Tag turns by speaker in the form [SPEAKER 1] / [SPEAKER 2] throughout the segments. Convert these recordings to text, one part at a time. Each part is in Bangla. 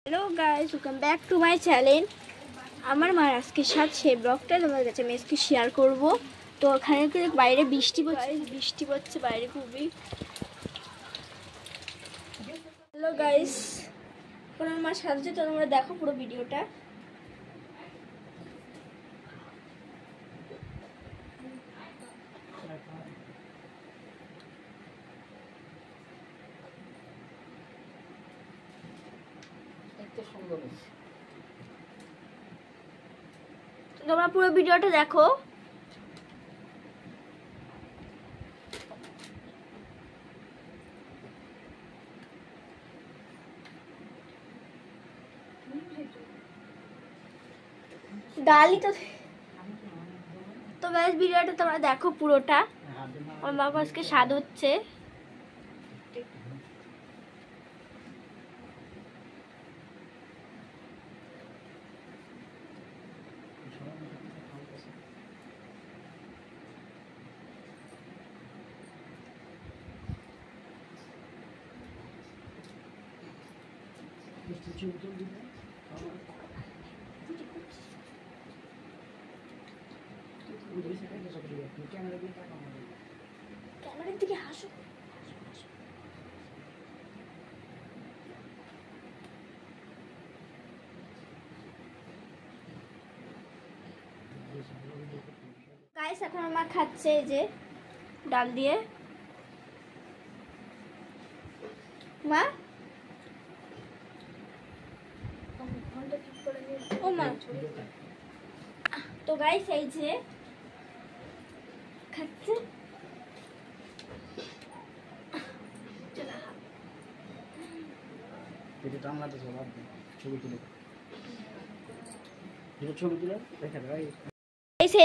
[SPEAKER 1] Hello guys, welcome back to my channel. আমার মার আজকে সাথে সেই ব্লগটা তোমাদের কাছে আমি আজকে শেয়ার করব। তো ওখানে বাইরে বৃষ্টি পড়ছে বাইরে খুবই। হ্যালো গাইস, এখন আমার সাথে তোমরা দেখো পুরো ভিডিওটা। তোমরা পুরো ভিডিওটা দেখো। ডালি তো গাইস, ভিডিওটা তোমরা দেখো পুরোটা। আমার বাবা আজকে স্বাদ হচ্ছে। ক্যামেরার দিকে হাসো। গাইস, এখন আমার খাচ্ছে এই যে ডাল দিয়ে। মা ও মা, তো গাইস এই যে খাচ্ছে।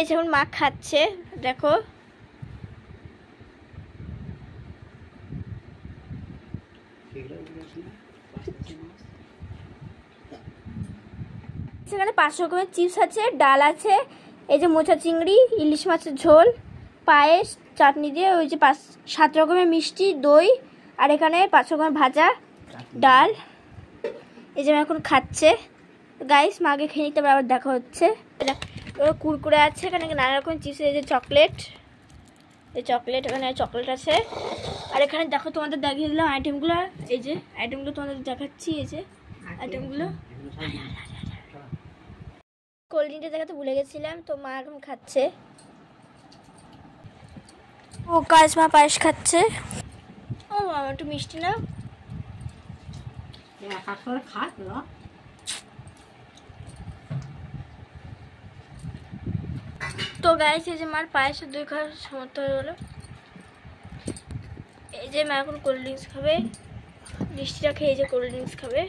[SPEAKER 1] এখন মা খাচ্ছে, দেখো। সেখানে 5 রকমের চিপস আছে, ডাল আছে, এই যে মোচা চিংড়ি, ইলিশ মাছের ঝোল, পায়েস, চাটনি দিয়ে, ওই যে 7 রকমের মিষ্টি, দই, আর এখানে 5 রকমের ভাজা, ডাল। এই যে এখন খাচ্ছে। গাইস, মাকে খেয়ে নিতে আবার দেখা হচ্ছে। কুরকুরে আছে, এখানে নানা রকমের চিপস, এই যে চকলেট, এই চকলেট, এখানে চকলেট আছে। আর এখানে দেখো, তোমাদের দেখিয়ে দিলাম আইটেমগুলো। এই যে আইটেমগুলো তোমাদের দেখাচ্ছি, এই যে আইটেমগুলো। কোল্ড ড্রিঙ্কটা দেখাতে ভুলে গেছিলাম। তো মা এখন খাচ্ছে। ও গাইস, মা পায়েস খাচ্ছে। ও মা, একটু মিষ্টি না। তো গাইস, এই যে মার পায়েসের দই খাওয়ার সমর্থ হয়ে গেলো। এই যে মা এখন কোল্ড ড্রিঙ্কস খাবে, মিষ্টিটা খেয়ে যে কোল্ড ড্রিঙ্কস খাবে।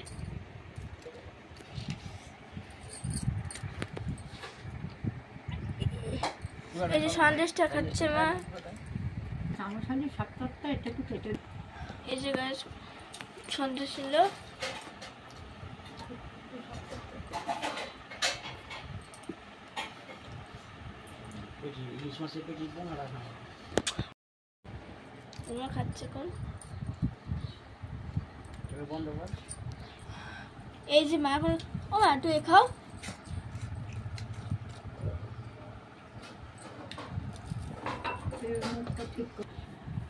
[SPEAKER 1] এই যে সন্দেশটা খাচ্ছে মা। এই যে গাইস, সন্দেশ ছিল। খাচ্ছে কোন। এই যে মা এখন, ও মা তুই খাও।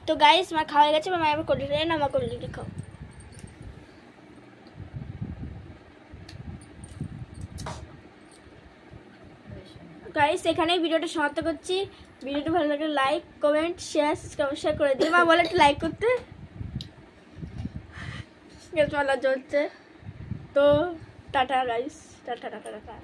[SPEAKER 1] তো গাইস, মা খাওয়া হয়ে গেছে। মা এবার কোল্ড ড্রিঙ্ক না, মা কোল্ড ড্রিঙ্ক খাও। গাইস, এখানেই ভিডিওটা সমাপ্ত করছি। ভিডিওটা ভালো লাগলে লাইক, কমেন্ট, শেয়ার করে দিও। মা বলে একটু লাইক করতে। চলা চলছে। তো tata guys, tata tata tata.